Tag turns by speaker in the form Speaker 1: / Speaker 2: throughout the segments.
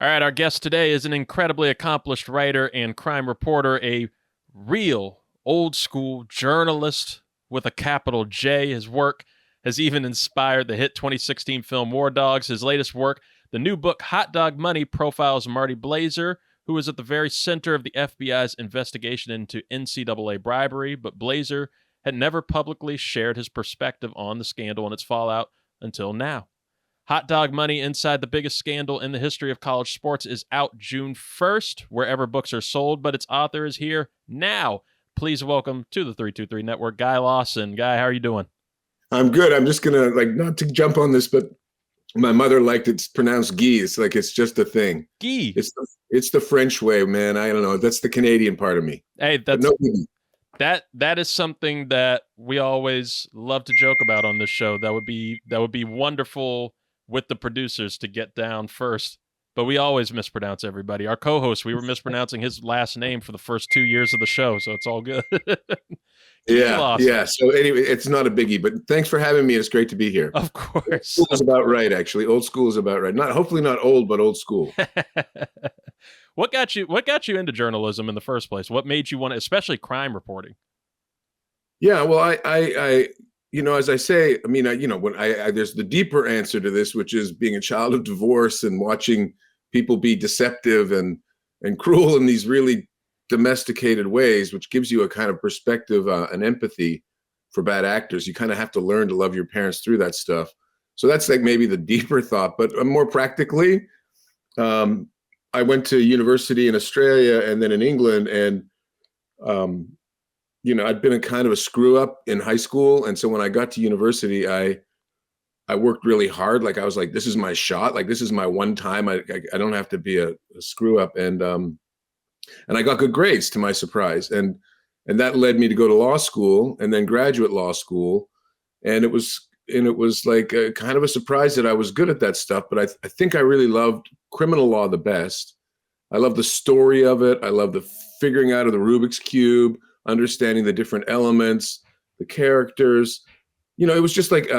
Speaker 1: All right, our guest today is an incredibly accomplished writer and crime reporter, a real old school journalist with a capital J. His work has even inspired the hit 2016 film War Dogs. His latest work, the new book Hot Dog Money, profiles Marty Blazer, who is at the very center of the FBI's investigation into NCAA bribery, but Blazer had never publicly shared his perspective on the scandal and its fallout until now. Hot Dog Money, Inside the Biggest Scandal in the History of College Sports, is out June 1st, wherever books are sold, but its author is here now. Please welcome to the 323 Network, Guy Lawson. Guy, how are you doing?
Speaker 2: I'm good. I'm just going to, not to jump on this, but my mother liked it pronounced Guy. It's like it's just a thing.
Speaker 1: Guy.
Speaker 2: It's the French way, man. I don't know. That's the Canadian part of me.
Speaker 1: Hey, that is something that we always love to joke about on this show. That would be wonderful with the producers to get down first, but we always mispronounce everybody. Our co-host, we were mispronouncing his last name for the first 2 years of the show, so it's all good.
Speaker 2: Yeah. So anyway, it's not a biggie, but thanks for having me. It's great to be here.
Speaker 1: Of course.
Speaker 2: Old school is about right, actually. Old school is about right. Hopefully not old, but old school.
Speaker 1: What got you into journalism in the first place? What made you want to, especially crime reporting?
Speaker 2: Yeah, well, I as I say, there's the deeper answer to this, which is being a child of divorce and watching people be deceptive and cruel in these really domesticated ways, which gives you a kind of perspective and empathy for bad actors. You kind of have to learn to love your parents through that stuff. So that's like maybe the deeper thought, but more practically, I went to university in Australia and then in England, and I'd been a kind of a screw up in high school. And so when I got to university, I worked really hard. Like I was like, this is my shot. Like this is my one time. I don't have to be a screw up. And I got good grades to my surprise. And that led me to go to law school and then graduate law school. And it was like a kind of a surprise that I was good at that stuff. But I think I really loved criminal law the best. I love the story of it. I love the figuring out of the Rubik's Cube, understanding the different elements, the characters. It was just like,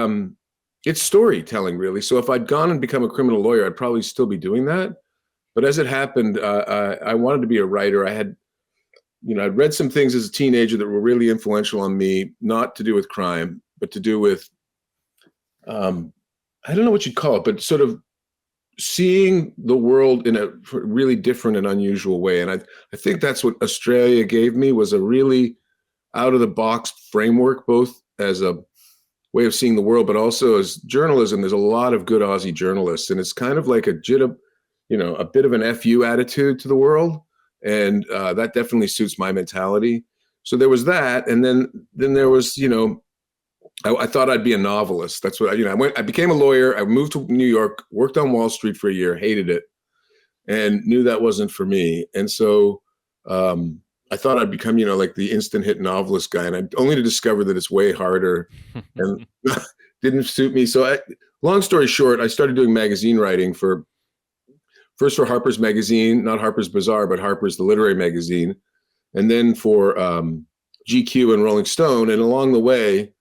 Speaker 2: it's storytelling, really. So if I'd gone and become a criminal lawyer, I'd probably still be doing that. But as it happened, I wanted to be a writer. I'd read some things as a teenager that were really influential on me, not to do with crime, but to do with, I don't know what you'd call it, but sort of seeing the world in a really different and unusual way. And I think that's what Australia gave me, was a really out of the box framework, both as a way of seeing the world, but also as journalism. There's a lot of good Aussie journalists, and it's kind of like a bit of an FU attitude to the world. And that definitely suits my mentality. So there was that. And then there was, I thought I'd be a novelist. That's what I became a lawyer. I moved to New York, worked on Wall Street for a year, hated it, and knew that wasn't for me. And so I thought I'd become, like the instant hit novelist guy, and only to discover that it's way harder and didn't suit me. So long story short, I started doing magazine writing first for Harper's Magazine, not Harper's Bazaar, but Harper's, the literary magazine, and then for GQ and Rolling Stone. And along the way,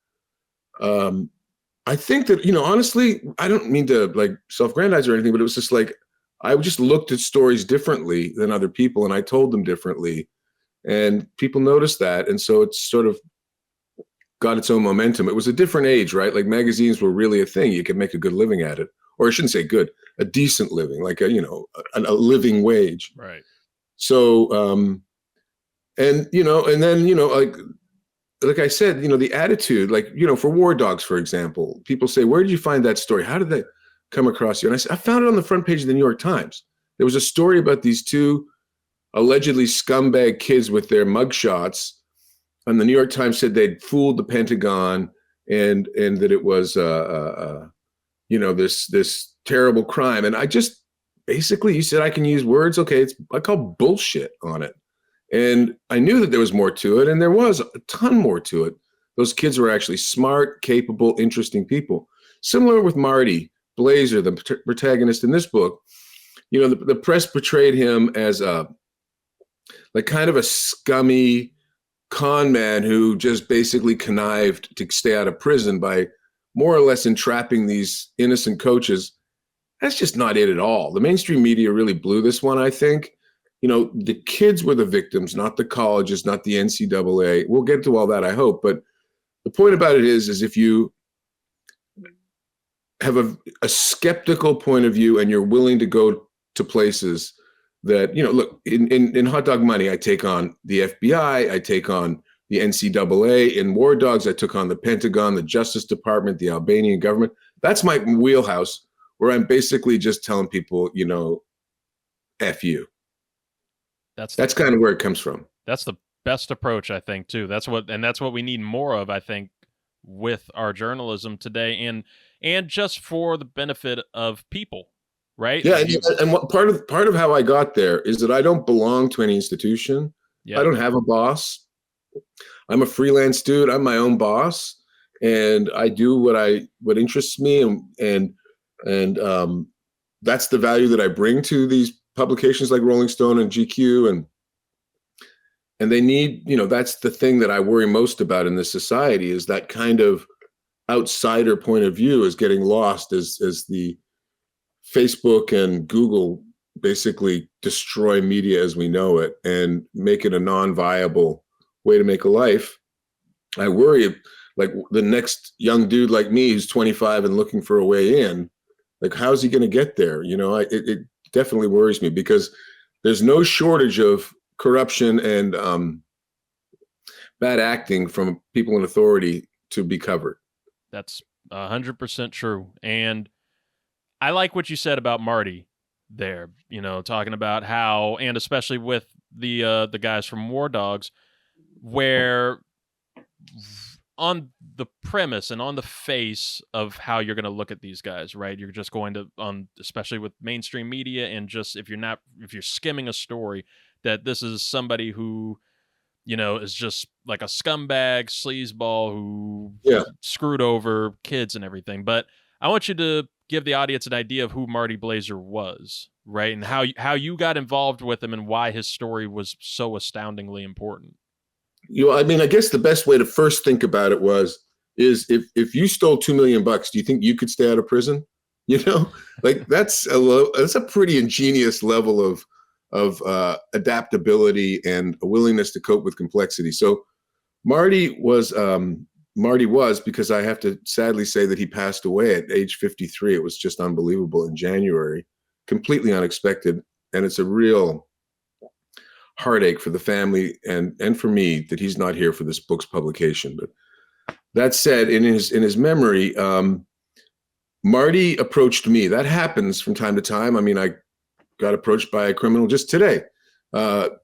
Speaker 2: I think that, honestly, I don't mean to like self-grandize or anything, but it was just like, I just looked at stories differently than other people, and I told them differently, and people noticed that. And so it sort of got its own momentum. It was a different age, right? Like magazines were really a thing. You could make a good living at it, or I shouldn't say good, a decent living, like a living wage.
Speaker 1: Right.
Speaker 2: So, and then, like I said, the attitude, like, for War Dogs, for example, people say, where did you find that story? How did that come across you? And I said, I found it on the front page of the New York Times. There was a story about these two allegedly scumbag kids with their mugshots. And the New York Times said they'd fooled the Pentagon and that it was, this terrible crime. And I just, basically, you said I can use words. Okay, I call bullshit on it. And I knew that there was more to it, and there was a ton more to it. Those kids were actually smart, capable, interesting people. Similar with Marty Blazer, the protagonist in this book. The press portrayed him as kind of a scummy con man who just basically connived to stay out of prison by more or less entrapping these innocent coaches. That's just not it at all. The mainstream media really blew this one, I think. The kids were the victims, not the colleges, not the NCAA. We'll get to all that, I hope. But the point about it is if you have a skeptical point of view and you're willing to go to places that, look, in Hot Dog Money, I take on the FBI, I take on the NCAA. In War Dogs, I took on the Pentagon, the Justice Department, the Albanian government. That's my wheelhouse, where I'm basically just telling people, F you. That's kind of where it comes from.
Speaker 1: That's the best approach, I think, too. That's what we need more of, I think, with our journalism today, and just for the benefit of people, right?
Speaker 2: Yeah, and what part of how I got there is that I don't belong to any institution. I don't have a boss. I'm a freelance dude. I'm my own boss, and I do what interests me, and that's the value that I bring to these publications like Rolling Stone and GQ, and they need, that's the thing that I worry most about in this society, is that kind of outsider point of view is getting lost as the Facebook and Google basically destroy media as we know it and make it a non-viable way to make a life. I worry, like, the next young dude like me who's 25 and looking for a way in, like, how's he going to get there? It definitely worries me, because there's no shortage of corruption and bad acting from people in authority to be covered.
Speaker 1: That's 100% true. And I like what you said about Marty there, talking about how, and especially with the guys from War Dogs, where on the premise and on the face of how you're going to look at these guys, right? You're just going to, especially with mainstream media, and just if you're skimming a story, that this is somebody who, is just like a scumbag, sleazeball who screwed over kids and everything. But I want you to give the audience an idea of who Marty Blazer was, right? And how you got involved with him and why his story was so astoundingly important.
Speaker 2: I guess the best way to first think about it is if you stole $2 million, do you think you could stay out of prison? Like, that's a pretty ingenious level of adaptability and a willingness to cope with complexity. So Marty was, because I have to sadly say that he passed away at age 53. It was just unbelievable in January, completely unexpected. And it's a real heartache for the family and for me that he's not here for this book's publication. But that said, in his memory, Marty approached me. That happens from time to time. I mean, I got approached by a criminal just today,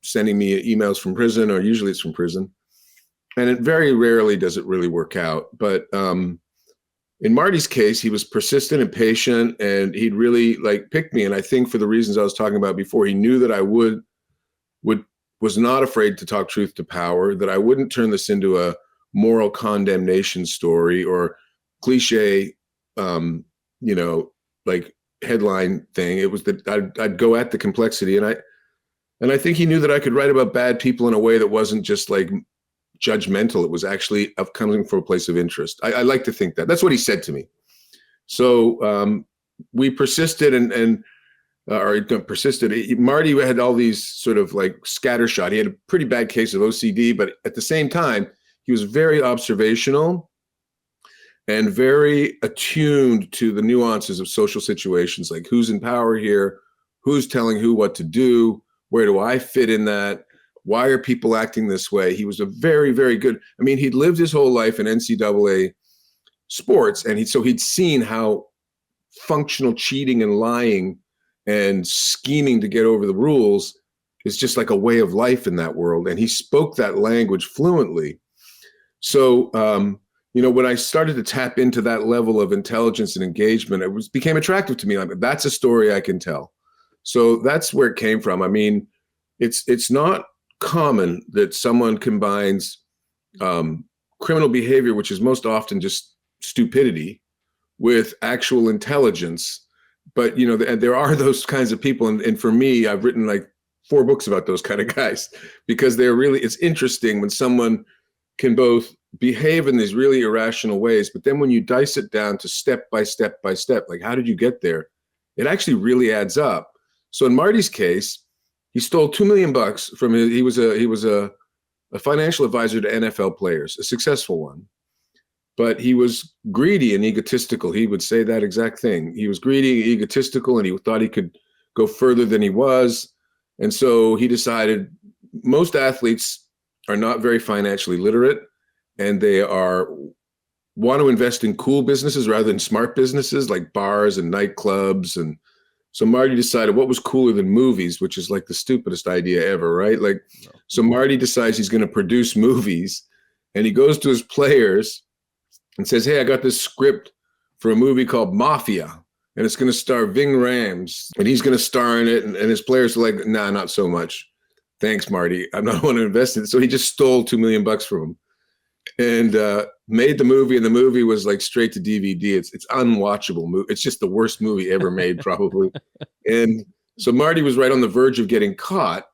Speaker 2: sending me emails from prison, or usually it's from prison. And it very rarely does it really work out. But in Marty's case, he was persistent and patient, and he'd really picked me. And I think for the reasons I was talking about before, he knew that I was not afraid to talk truth to power, that I wouldn't turn this into a moral condemnation story or cliche, headline thing. It was that I'd go at the complexity, and I think he knew that I could write about bad people in a way that wasn't just judgmental. It was actually coming from a place of interest. I like to think that. That's what he said to me. So we persisted persisted. Marty had all these sort of scattershot. He had a pretty bad case of OCD, but at the same time, he was very observational and very attuned to the nuances of social situations, like who's in power here, who's telling who what to do, where do I fit in that, why are people acting this way? He was a very, very good, he'd lived his whole life in NCAA sports, and he'd seen how functional cheating and lying and scheming to get over the rules is just like a way of life in that world. And he spoke that language fluently. So, when I started to tap into that level of intelligence and engagement, it became attractive to me. That's a story I can tell. So that's where it came from. It's not common that someone combines criminal behavior, which is most often just stupidity, with actual intelligence. But, there are those kinds of people. And for me, I've written 4 books about those kind of guys, because it's interesting when someone can both behave in these really irrational ways, but then when you dice it down to step by step by step, how did you get there? It actually really adds up. So in Marty's case, he stole $2 million from his, he was a financial advisor to NFL players, a successful one. But he was greedy and egotistical. He would say that exact thing. He was greedy, egotistical, and he thought he could go further than he was. And so he decided most athletes are not very financially literate, and they want to invest in cool businesses rather than smart businesses like bars and nightclubs. And so Marty decided what was cooler than movies, which is like the stupidest idea ever, right? Like, so Marty decides he's going to produce movies, and he goes to his players and says, hey, I got this script for a movie called Mafia, and it's going to star Ving Rhames, and he's going to star in it. And his players are like, nah, not so much. Thanks, Marty. I'm not want to invest in it. So he just stole $2 million from him and made the movie. And the movie was like straight to DVD. It's unwatchable. It's just the worst movie ever made, probably. And so Marty was right on the verge of getting caught.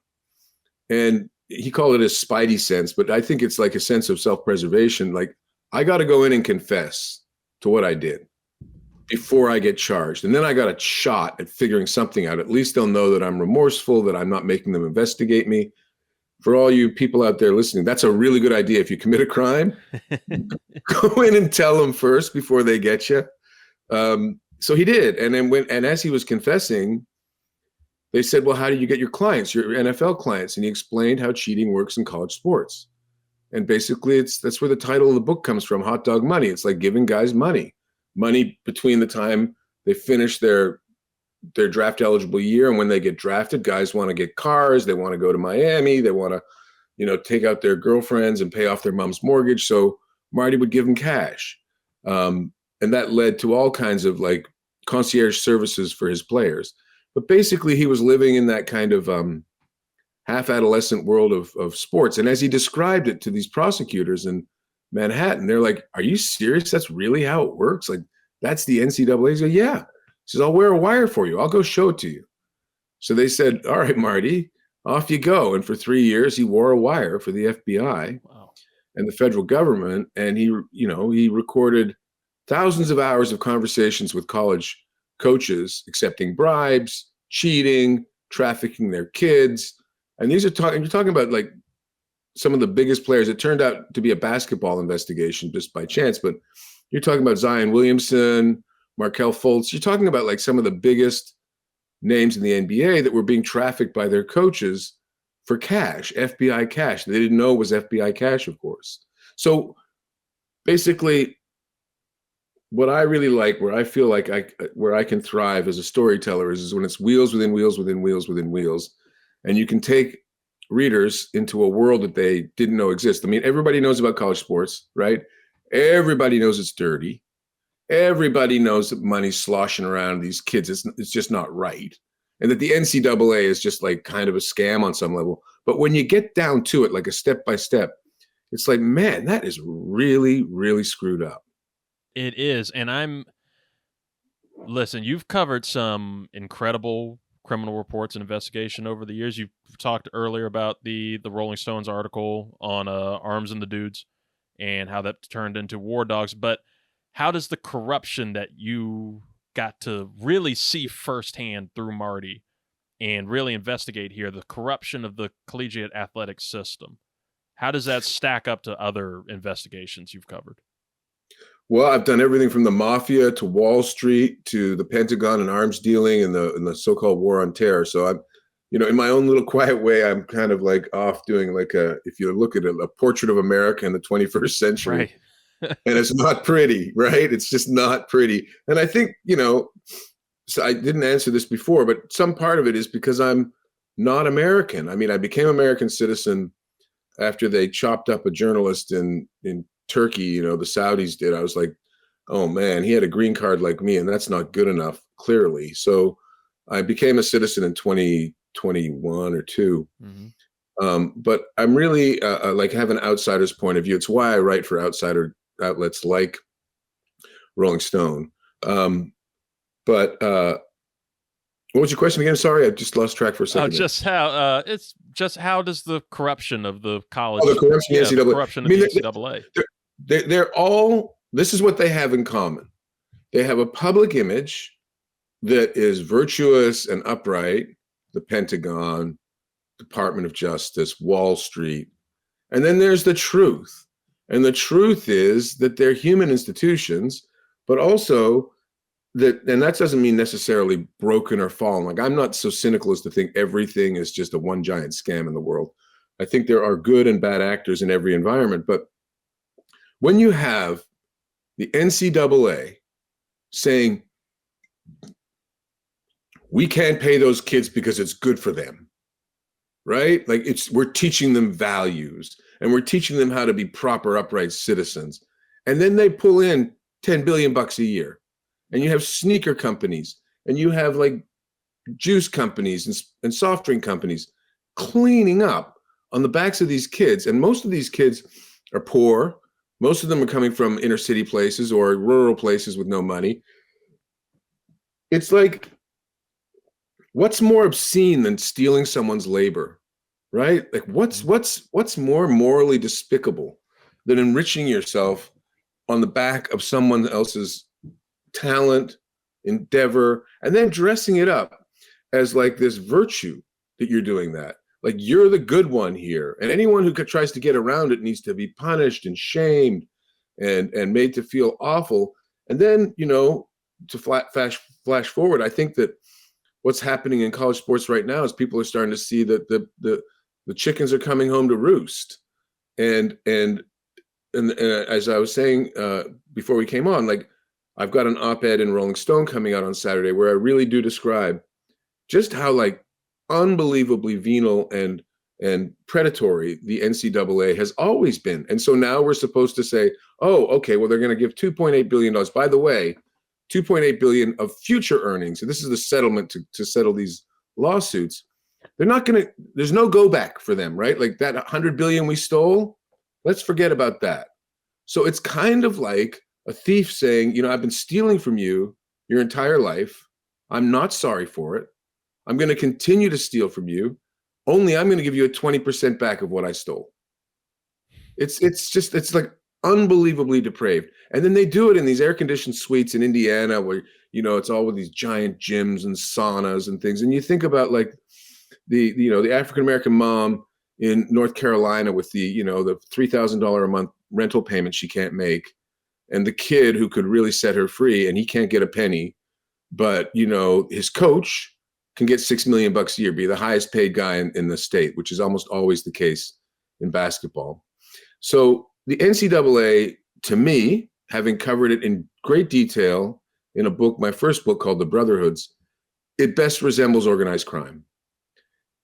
Speaker 2: And he called it a spidey sense, but I think it's like a sense of self-preservation. Like, I got to go in and confess to what I did before I get charged. And then I got a shot at figuring something out. At least they'll know that I'm remorseful, that I'm not making them investigate me. For all you people out there listening, that's a really good idea. If you commit a crime, go in and tell them first before they get you. So he did. And then as he was confessing, they said, well, how do you get your clients, your NFL clients? And he explained how cheating works in college sports. And basically that's where the title of the book comes from, Hot Dog Money. It's like giving guys money between the time they finish their draft eligible year and when they get drafted. Guys want to get cars, they want to go to Miami, they want to, take out their girlfriends and pay off their mom's mortgage. So Marty would give them cash. And that led to all kinds of like concierge services for his players. But basically he was living in that kind of half-adolescent world of sports. And as he described it to these prosecutors in Manhattan, they're like, are you serious? That's really how it works? Like, that's the NCAA? He's like, yeah. He says, I'll wear a wire for you. I'll go show it to you. So they said, all right, Marty, off you go. And for 3 years, he wore a wire for the FBI and the federal government. And he recorded thousands of hours of conversations with college coaches, accepting bribes, cheating, trafficking their kids. And these are you're talking about like some of the biggest players. It turned out to be a basketball investigation just by chance, but you're talking about Zion Williamson, Markelle Fultz. You're talking about like some of the biggest names in the NBA that were being trafficked by their coaches for cash, FBI cash. They didn't know it was FBI cash, of course. So basically, what I really like, where I feel like where I can thrive as a storyteller is when it's wheels within wheels within wheels within wheels. And you can take readers into a world that they didn't know exists. I mean, everybody knows about college sports, right? Everybody knows it's dirty. Everybody knows that money's sloshing around these kids. It's just not right. And that the NCAA is just like kind of a scam on some level. But when you get down to it, like a step by step, it's like, man, that is really, really screwed up.
Speaker 1: It is. And listen, you've covered some incredible criminal reports and investigation over the years. You've talked earlier about the Rolling Stones article on Arms and the Dudes and how that turned into War Dogs. But how does the corruption that you got to really see firsthand through Marty and really investigate here, the corruption of the collegiate athletic system, how does that stack up to other investigations you've covered?
Speaker 2: Well, I've done everything from the mafia to Wall Street to the Pentagon and arms dealing and the so-called war on terror. So I'm, in my own little quiet way, I'm kind of like off doing like if you look at it, a portrait of America in the 21st century.
Speaker 1: Right.
Speaker 2: And it's not pretty, right? It's just not pretty. And I think, so I didn't answer this before, but some part of it is because I'm not American. I mean, I became an American citizen after they chopped up a journalist in Turkey, the Saudis did. I was like, oh man, he had a green card like me, and that's not good enough, clearly. So I became a citizen in 2021 or two. Mm-hmm. But I'm really like have an outsider's point of view. It's why I write for outsider outlets like Rolling Stone. But what was your question again? Sorry, I just lost track for a second.
Speaker 1: Just how does the corruption of the college,
Speaker 2: the corruption,
Speaker 1: the
Speaker 2: NCAA.
Speaker 1: corruption of the NCAA.
Speaker 2: They're all, this is what they have in common. They have a public image that is virtuous and upright, the Pentagon, Department of Justice, Wall Street. And then there's the truth. And the truth is that they're human institutions, but also that, and that doesn't mean necessarily broken or fallen. Like, I'm not so cynical as to think everything is just a one giant scam in the world. I think there are good and bad actors in every environment. But when you have the NCAA saying, we can't pay those kids because it's good for them, right? Like, we're teaching them values and we're teaching them how to be proper, upright citizens. And then they pull in $10 billion a year. And you have sneaker companies and you have like juice companies and soft drink companies cleaning up on the backs of these kids. And most of these kids are poor. Most of them are coming from inner city places or rural places with no money. It's like, what's more obscene than stealing someone's labor, right? Like, what's more morally despicable than enriching yourself on the back of someone else's talent, endeavor, and then dressing it up as like this virtue that you're doing that. Like, you're the good one here. And anyone who tries to get around it needs to be punished and shamed and made to feel awful. And then, to flash forward, I think that what's happening in college sports right now is people are starting to see that the chickens are coming home to roost. And as I was saying before we came on, like, I've got an op-ed in Rolling Stone coming out on Saturday where I really do describe just how like unbelievably venal and predatory the NCAA has always been. And so now we're supposed to say, oh, okay, well, they're going to give $2.8 billion. By the way, $2.8 billion of future earnings. And this is the settlement to settle these lawsuits. They're not going to, there's no go back for them, right? Like, that $100 billion we stole, let's forget about that. So it's kind of like a thief saying, I've been stealing from you your entire life. I'm not sorry for it. I'm going to continue to steal from you. Only I'm going to give you a 20% back of what I stole. It's like unbelievably depraved. And then they do it in these air-conditioned suites in Indiana where, it's all with these giant gyms and saunas and things. And you think about like the African-American mom in North Carolina with the $3,000 a month rental payment she can't make, and the kid who could really set her free and he can't get a penny, but his coach can get $6 million a year, be the highest paid guy in the state, which is almost always the case in basketball. So the NCAA, to me, having covered it in great detail in a book, my first book called The Brotherhoods, it best resembles organized crime.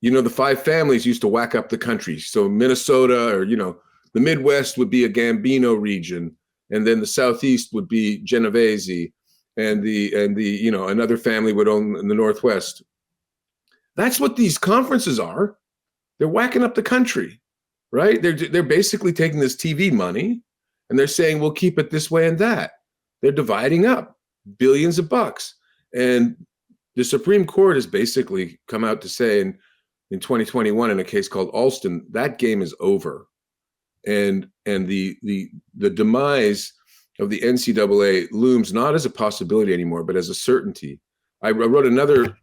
Speaker 2: The five families used to whack up the country. So Minnesota, or the Midwest would be a Gambino region, and then the Southeast would be Genovese, and the another family would own in the Northwest. That's what these conferences are. They're whacking up the country, right? They're basically taking this TV money and they're saying, we'll keep it this way and that. They're dividing up billions of bucks. And the Supreme Court has basically come out to say in 2021 in a case called Alston, that game is over. And the demise of the NCAA looms not as a possibility anymore, but as a certainty. I wrote another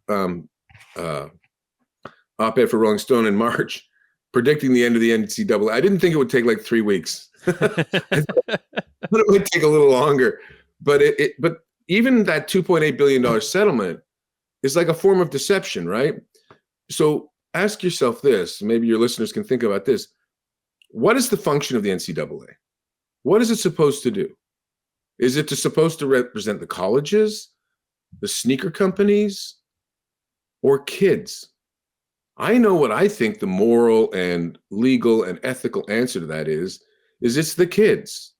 Speaker 2: op-ed for Rolling Stone in March, predicting the end of the NCAA. I didn't think it would take like 3 weeks. I thought it would take a little longer. But but even that $2.8 billion settlement is like a form of deception, right? So ask yourself this, maybe your listeners can think about this. What is the function of the NCAA? What is it supposed to do? Is it supposed to represent the colleges, the sneaker companies, or kids? I know what I think the moral and legal and ethical answer to that is it's the kids.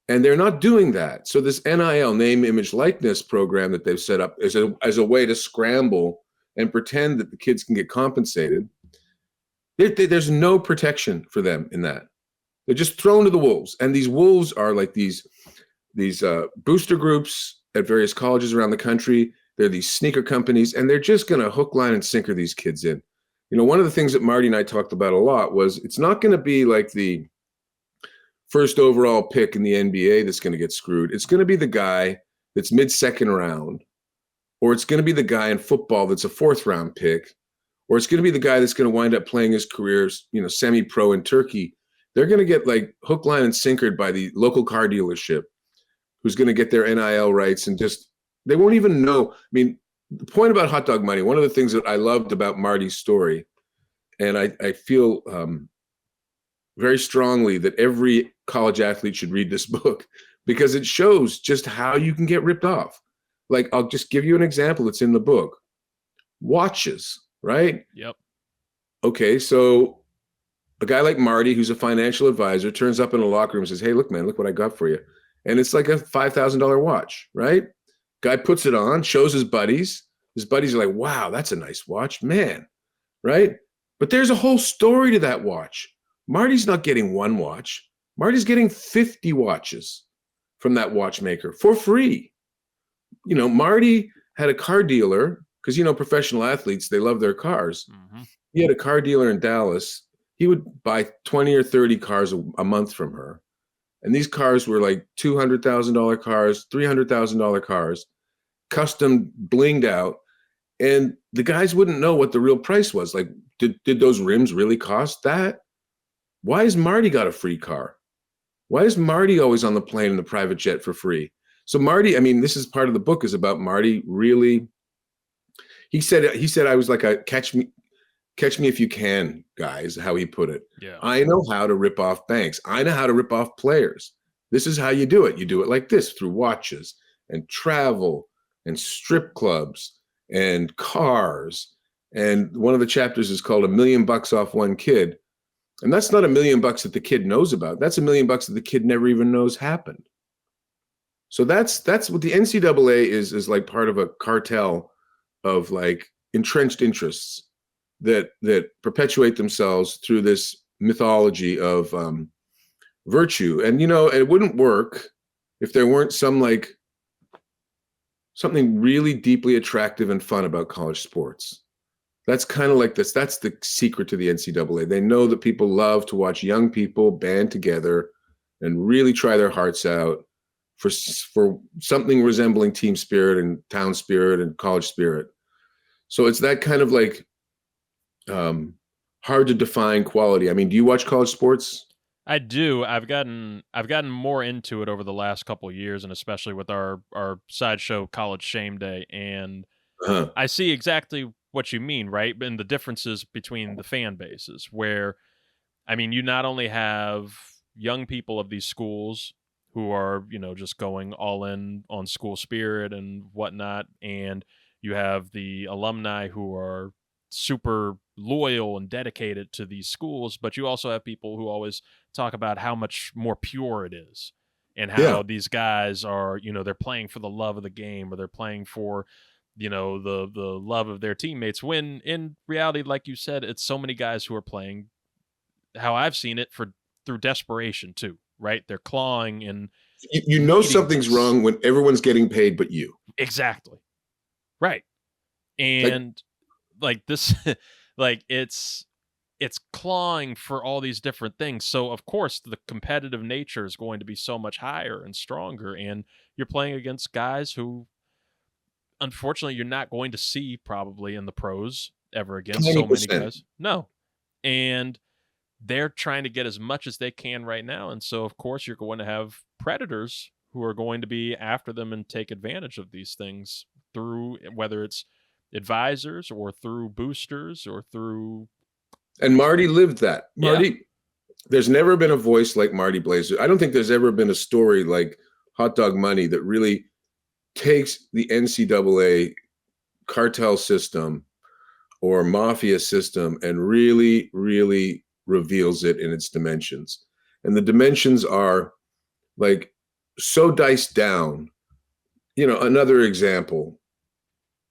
Speaker 2: And they're not doing that. So this NIL, name, image, likeness program that they've set up as a way to scramble and pretend that the kids can get compensated. There's no protection for them in that. They're just thrown to the wolves. And these wolves are like these booster groups at various colleges around the country. They're these sneaker companies, and they're just going to hook, line, and sinker these kids in. One of the things that Marty and I talked about a lot was it's not going to be like the first overall pick in the NBA that's going to get screwed. It's going to be the guy that's mid-second round or it's going to be the guy in football that's a 4th-round pick, or it's going to be the guy that's going to wind up playing his career, semi-pro in Turkey. They're going to get like hook, line, and sinkered by the local car dealership, who's going to get their NIL rights, and just they won't even know. I mean, the point about hot dog money, one of the things that I loved about Marty's story, and I feel very strongly that every college athlete should read this book, because it shows just how you can get ripped off. Like, I'll just give you an example that's in the book. Watches, right?
Speaker 1: Yep.
Speaker 2: Okay, so a guy like Marty, who's a financial advisor, turns up in a locker room and says, hey, look, man, look what I got for you. And it's like a $5,000 watch, right? Guy puts it on, shows his buddies. His buddies are like, wow, that's a nice watch, man, right? But there's a whole story to that watch. Marty's not getting one watch. Marty's getting 50 watches from that watchmaker for free. Marty had a car dealer, because, professional athletes, they love their cars.
Speaker 1: Mm-hmm.
Speaker 2: He had a car dealer in Dallas. He would buy 20 or 30 cars a month from her. And these cars were like $200,000 cars, $300,000 cars, custom blinged out. And the guys wouldn't know what the real price was. Like, did those rims really cost that? Why has Marty got a free car? Why is Marty always on the plane in the private jet for free? So Marty, I mean, this is part of the book, is about Marty really. He said I was like a catch me if you can, guys, how he put it.
Speaker 1: Yeah.
Speaker 2: I know how to rip off banks. I know how to rip off players. This is how you do it. You do it like this, through watches and travel and strip clubs and cars. And one of the chapters is called $1 million off one kid. And that's not $1 million that the kid knows about. That's $1 million that the kid never even knows happened. So that's what the NCAA is like, part of a cartel of like entrenched interests that perpetuate themselves through this mythology of virtue. And it wouldn't work if there weren't something really deeply attractive and fun about college sports. That's kind of like this. That's the secret to the NCAA. They know that people love to watch young people band together and really try their hearts out for something resembling team spirit and town spirit and college spirit. So it's that kind of like hard to define quality. I mean, do you watch college sports?
Speaker 1: I do. I've gotten more into it over the last couple of years, and especially with our sideshow College Shame Day. And I see exactly what you mean, right? And the differences between the fan bases, where, I mean, you not only have young people of these schools who are, just going all in on school spirit and whatnot, and you have the alumni who are super loyal and dedicated to these schools, but you also have people who always talk about how much more pure it is, and how these guys are, they're playing for the love of the game, or they're playing for, the love of their teammates, when in reality, like you said, it's so many guys who are playing, how I've seen it, through desperation too, right? They're clawing and
Speaker 2: something's wrong when everyone's getting paid but you.
Speaker 1: Exactly. Right. And like this like it's clawing for all these different things. So of course the competitive nature is going to be so much higher and stronger, and you're playing against guys who unfortunately you're not going to see probably in the pros ever again.
Speaker 2: 20%.
Speaker 1: So many guys. No. And they're trying to get as much as they can right now. And so of course you're going to have predators who are going to be after them and take advantage of these things, through whether it's advisors or through boosters or through.
Speaker 2: And Marty lived that. There's never been a voice like Marty Blazer. I don't think there's ever been a story like Hot Dog Money that really takes the NCAA cartel system or mafia system and really, really reveals it in its dimensions. And the dimensions are like so diced down. Another example,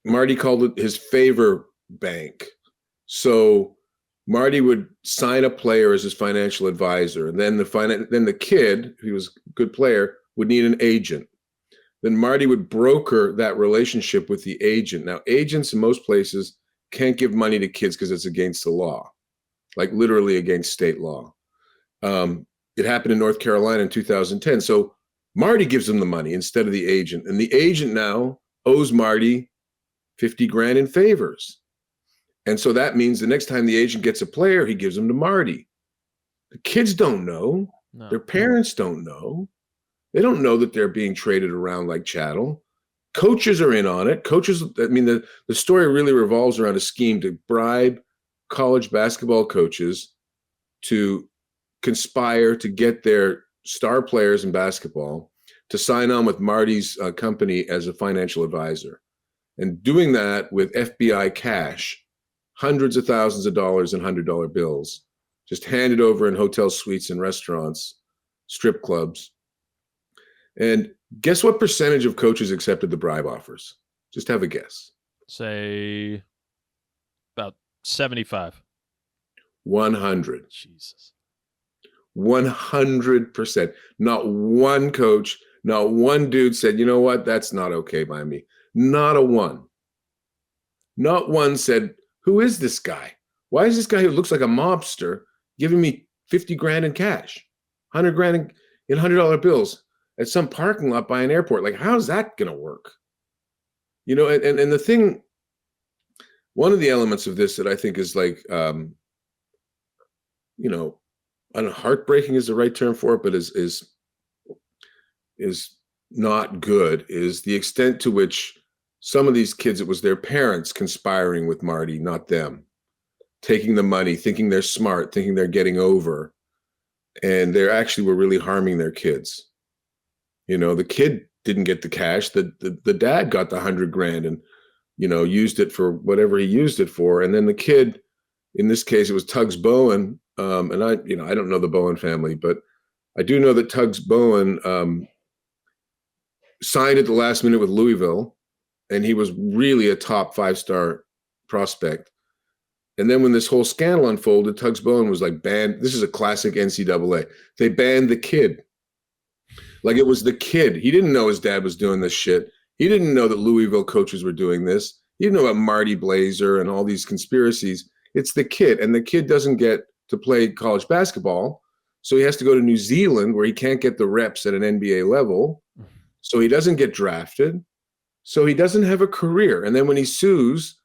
Speaker 2: Marty called it his favor bank. So Marty would sign a player as his financial advisor, and then the kid, who was a good player, would need an agent. Then Marty would broker that relationship with the agent. Now, agents in most places can't give money to kids because it's against the law, like literally against state law. It happened in North Carolina in 2010. So Marty gives them the money instead of the agent. And the agent now owes Marty 50 grand in favors. And so that means the next time the agent gets a player, he gives them to Marty. The kids don't know.
Speaker 1: No.
Speaker 2: Their parents don't know. They don't know that they're being traded around like chattel. Coaches are in on it. Coaches, I mean, the story really revolves around a scheme to bribe college basketball coaches to conspire to get their star players in basketball to sign on with Marty's company as a financial advisor. And doing that with FBI cash, hundreds of thousands of dollars in $100 bills, just handed over in hotel suites and restaurants, strip clubs. And guess what percentage of coaches accepted the bribe offers? Just have a guess.
Speaker 1: Say about 75.
Speaker 2: 100.
Speaker 1: Jesus.
Speaker 2: 100%. Not one coach, not one dude said, you know what, that's not okay by me. Not a one. Not one said, who is this guy? Why is this guy who looks like a mobster giving me 50 grand in cash, 100 grand in $100 bills at some parking lot by an airport? Like, how's that going to work? You know, and the thing, one of the elements of this that I think is like, you know, I don't know, heartbreaking is the right term for it, but is not good, is the extent to which some of these kids, it was their parents conspiring with Marty, not them, taking the money, thinking they're smart, thinking they're getting over, and they actually were really harming their kids. You know, the kid didn't get the cash, the dad got the 100 grand and, you know, used it for whatever he used it for. And then the kid, in this case, it was Tuggs Bowen. And I don't know the Bowen family, but I do know that Tuggs Bowen signed at the last minute with Louisville, and he was really a top 5-star prospect. And then when this whole scandal unfolded, Tuggs Bowen was like banned. This is a classic NCAA. They banned the kid. Like, it was the kid. He didn't know his dad was doing this shit. He didn't know that Louisville coaches were doing this. He didn't know about Marty Blazer and all these conspiracies. It's the kid, and the kid doesn't get to play college basketball. So he has to go to New Zealand where he can't get the reps at an NBA level. So he doesn't get drafted. So he doesn't have a career. And then when he sues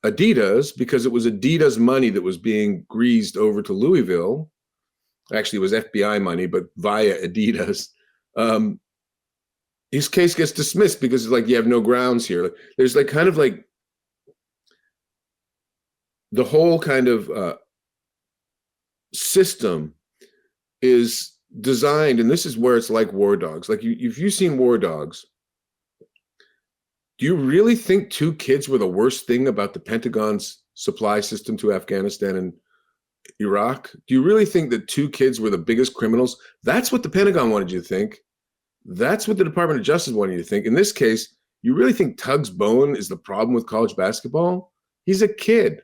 Speaker 2: Adidas, because it was Adidas money that was being greased over to Louisville, actually it was FBI money, but via Adidas, his case gets dismissed because it's like, you have no grounds here. There's like kind of like the whole kind of system is designed, and this is where it's like War Dogs. Like, if you've seen War Dogs, do you really think 2 kids were the worst thing about the Pentagon's supply system to Afghanistan and Iraq? Do you really think that 2 kids were the biggest criminals? That's what the Pentagon wanted you to think. That's what the Department of Justice wanted you to think. In this case, you really think Tuggs Bowen is the problem with college basketball? He's a kid.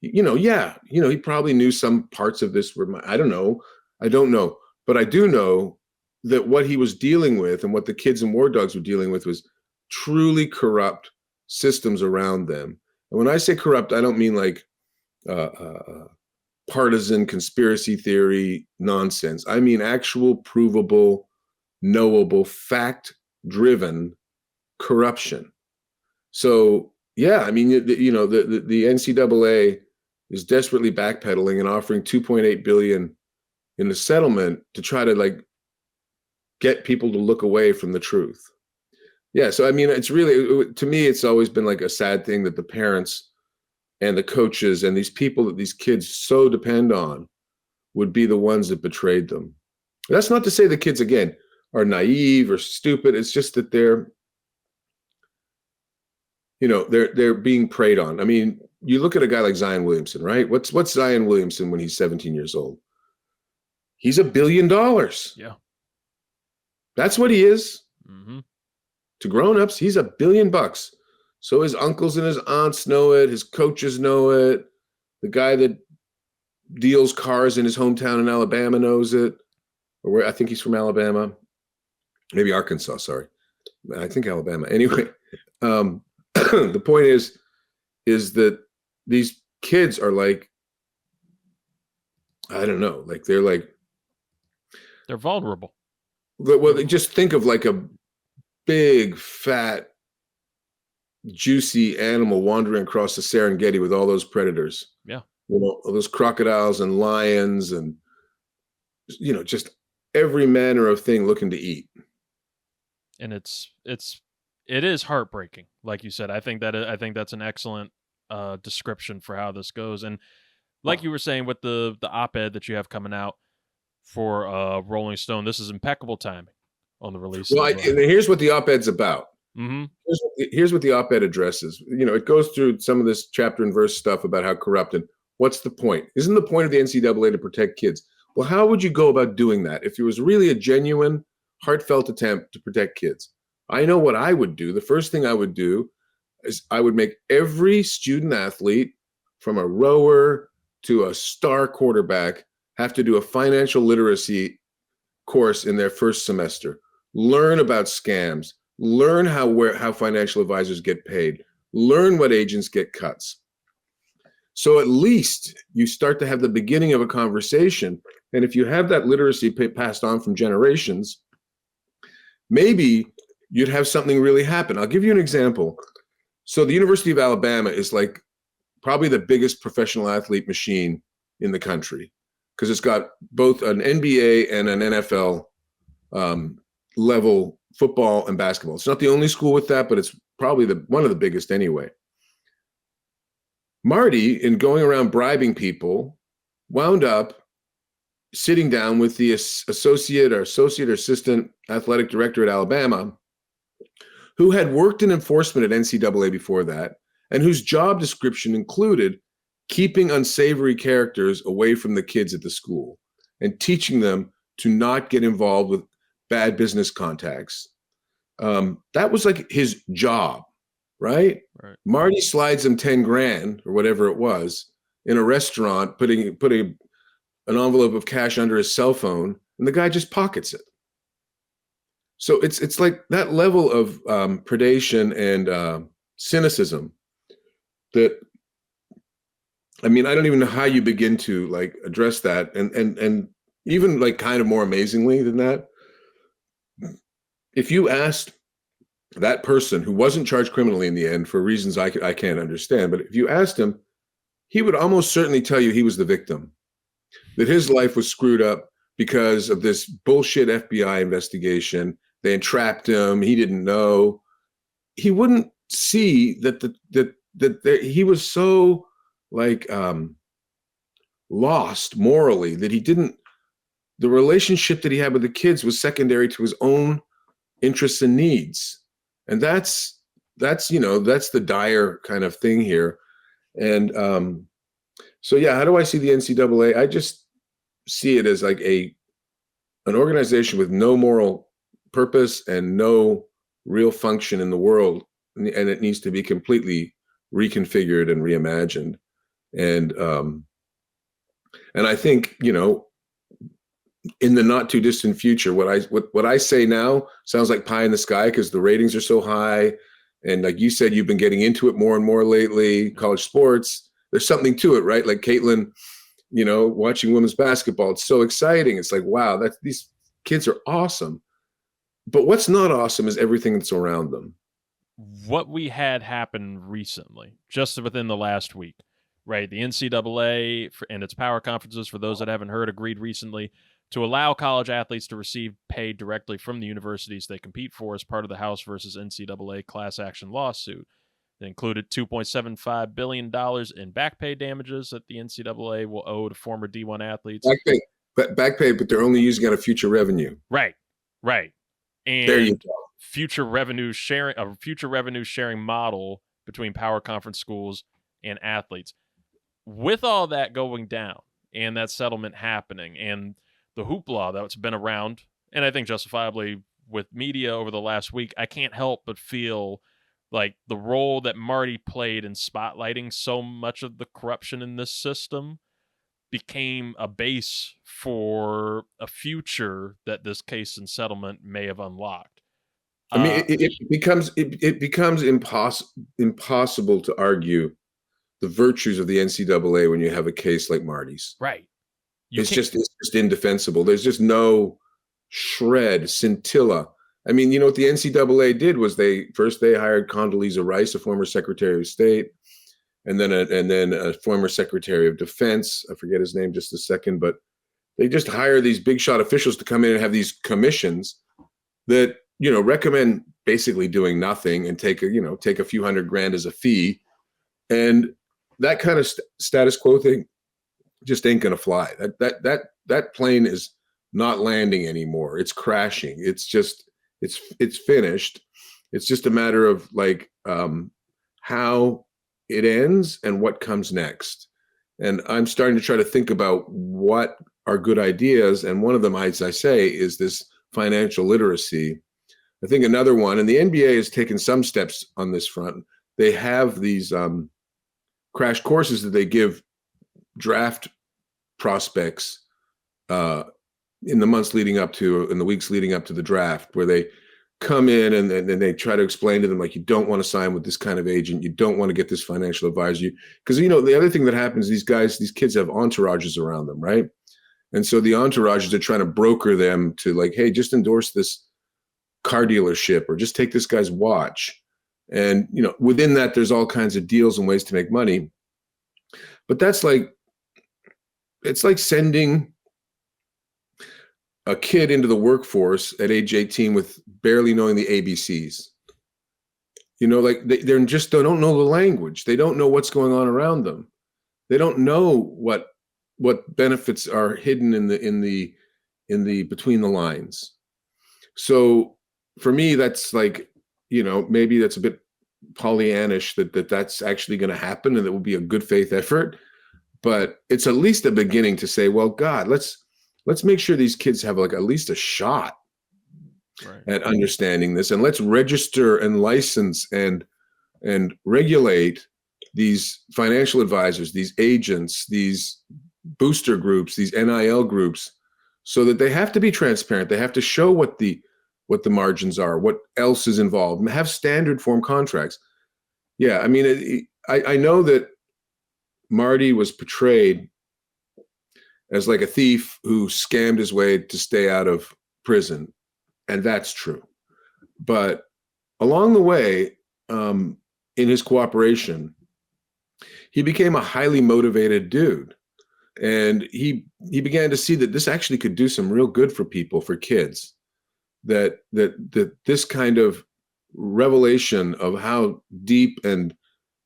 Speaker 2: You know, yeah, you know, he probably knew some parts of this were, I don't know. But I do know that what he was dealing with and what the kids in War Dogs were dealing with was truly corrupt systems around them. And when I say corrupt, I don't mean like partisan conspiracy theory nonsense. I mean actual provable, knowable, fact-driven corruption. So yeah, I mean, you know, the NCAA is desperately backpedaling and offering $2.8 billion in the settlement to try to like get people to look away from the truth. Yeah, so I mean, it's really, to me, it's always been like a sad thing that the parents and the coaches and these people that these kids so depend on would be the ones that betrayed them. That's not to say the kids, again, are naive or stupid. It's just that they're, you know, they're being preyed on. I mean, you look at a guy like Zion Williamson, right? What's Zion Williamson when he's 17 years old? He's $1 billion.
Speaker 1: Yeah.
Speaker 2: That's what he is.
Speaker 1: Mm-hmm.
Speaker 2: To grown-ups, he's $1 billion. So his uncles and his aunts know it. His coaches know it. The guy that deals cars in his hometown in Alabama knows it. Or where, I think he's from Alabama. Maybe Arkansas, sorry. I think Alabama. Anyway, the point is that these kids are like, I don't know, like they're
Speaker 1: vulnerable.
Speaker 2: Well, just think of like a big, fat juicy animal wandering across the Serengeti with all those predators.
Speaker 1: Yeah.
Speaker 2: All those crocodiles and lions and, just every manner of thing looking to eat.
Speaker 1: And it is heartbreaking, like you said. I think that's an excellent description for how this goes. And like you were saying with the op-ed that you have coming out for Rolling Stone, this is impeccable timing on the release.
Speaker 2: Well, and here's what the op-ed's about.
Speaker 1: Mm-hmm.
Speaker 2: Here's what the op-ed addresses. It goes through some of this chapter and verse stuff about how corrupt, and what's the point? Isn't the point of the NCAA to protect kids? Well, how would you go about doing that if it was really a genuine, heartfelt attempt to protect kids? I know what I would do. The first thing I would do is I would make every student athlete, from a rower to a star quarterback, have to do a financial literacy course in their first semester. Learn about scams. Learn how financial advisors get paid. Learn what agents get cuts. So at least you start to have the beginning of a conversation. And if you have that literacy passed on from generations, maybe you'd have something really happen. I'll give you an example. So the University of Alabama is like probably the biggest professional athlete machine in the country, because it's got both an NBA and an NFL level football and basketball. It's not the only school with that, but it's probably one of the biggest anyway. Marty, in going around bribing people, wound up sitting down with the associate or assistant athletic director at Alabama, who had worked in enforcement at NCAA before that, and whose job description included keeping unsavory characters away from the kids at the school and teaching them to not get involved with bad business contacts. That was like his job, right? Marty slides him 10 grand or whatever it was in a restaurant, putting an envelope of cash under his cell phone, and the guy just pockets it. So it's like that level of predation and cynicism that, I mean, I don't even know how you begin to like address that. And even like kind of more amazingly than that, if you asked that person who wasn't charged criminally in the end for reasons I can't understand, but if you asked him, he would almost certainly tell you he was the victim, that his life was screwed up because of this bullshit FBI investigation. They entrapped him. He didn't know. He wouldn't see that he was so like lost morally that he didn't. The relationship that he had with the kids was secondary to his own interests and needs, and that's the dire kind of thing here. And so yeah, how do I see the NCAA? I just see it as like an organization with no moral purpose and no real function in the world, and it needs to be completely reconfigured and reimagined. And I think, in the not too distant future, what I say now sounds like pie in the sky because the ratings are so high. And like you said, you've been getting into it more and more lately, college sports. There's something to it, right? Like Caitlin, watching women's basketball. It's so exciting. It's like, wow, these kids are awesome. But what's not awesome is everything that's around them.
Speaker 1: What we had happen recently, just within the last week, right? The NCAA and its power conferences, for those that haven't heard, agreed recently to allow college athletes to receive pay directly from the universities they compete for as part of the House versus NCAA class action lawsuit. It included $2.75 billion in back pay damages that the NCAA will owe to former D1 athletes.
Speaker 2: Back pay, but they're only using it on future revenue.
Speaker 1: Right. And
Speaker 2: there you go.
Speaker 1: Future revenue sharing model between power conference schools and athletes. With all that going down and that settlement happening and the hoopla that's been around, and I think justifiably with media over the last week, I can't help but feel like the role that Marty played in spotlighting so much of the corruption in this system became a base for a future that this case and settlement may have unlocked.
Speaker 2: I mean, it becomes impossible to argue the virtues of the NCAA when you have a case like Marty's.
Speaker 1: Right.
Speaker 2: It's just indefensible. There's just no scintilla I mean, you know what the NCAA did was they hired Condoleezza Rice, a former Secretary of State, and then a former Secretary of Defense. I forget his name just a second, but they just hire these big shot officials to come in and have these commissions that, you know, recommend basically doing nothing and take a few $100,000 as a fee. And that kind of status quo thing just ain't going to fly. That plane is not landing anymore. It's crashing. It's finished. It's just a matter of like how it ends and what comes next. And I'm starting to try to think about what are good ideas. And one of them, as I say, is this financial literacy. I think another one, and the NBA has taken some steps on this front. They have these crash courses that they give draft prospects in the weeks leading up to the draft, where they come in and they try to explain to them, like, you don't want to sign with this kind of agent. You don't want to get this financial advisor. Because, you know, the other thing that happens, these kids have entourages around them, right? And so the entourages are trying to broker them to, like, hey, just endorse this car dealership or just take this guy's watch. And, you know, within that, there's all kinds of deals and ways to make money. But it's like sending a kid into the workforce at age 18 with barely knowing the ABCs. You know, like they don't know the language. They don't know what's going on around them. They don't know what benefits are hidden in the between the lines. So for me, that's like, you know, maybe that's a bit Pollyannish that's actually going to happen, and it will be a good faith effort. But it's at least a beginning to say, well, God, let's make sure these kids have like at least a shot at understanding this, and let's register and license and regulate these financial advisors, these agents, these booster groups, these NIL groups, so that they have to be transparent. They have to show what the margins are, what else is involved, and have standard form contracts. Yeah, I mean, I know that Marty was portrayed as like a thief who scammed his way to stay out of prison, and that's true. But along the way, in his cooperation, he became a highly motivated dude. And he began to see that this actually could do some real good for people, for kids. That this kind of revelation of how deep and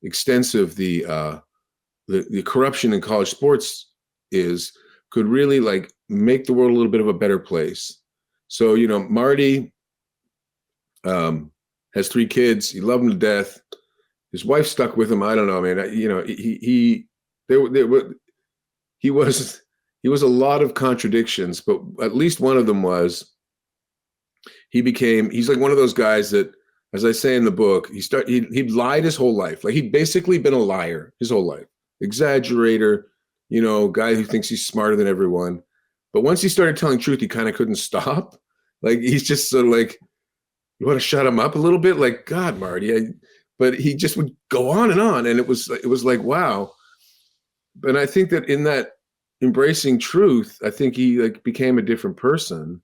Speaker 2: extensive the corruption in college sports could really like make the world a little bit of a better place. So, you know, Marty has 3 kids. He loved them to death. His wife stuck with him. I don't know, man. You know, he was a lot of contradictions, but at least one of them was he's like one of those guys that, as I say in the book, he lied his whole life. Like, he'd basically been a liar his whole life, exaggerator, you know, guy who thinks he's smarter than everyone. But once he started telling truth, he kind of couldn't stop. Like, he's just sort of like, you want to shut him up a little bit? Like, God, Marty. But he just would go on. And it was like, wow. And I think that in that embracing truth, I think he like became a different person.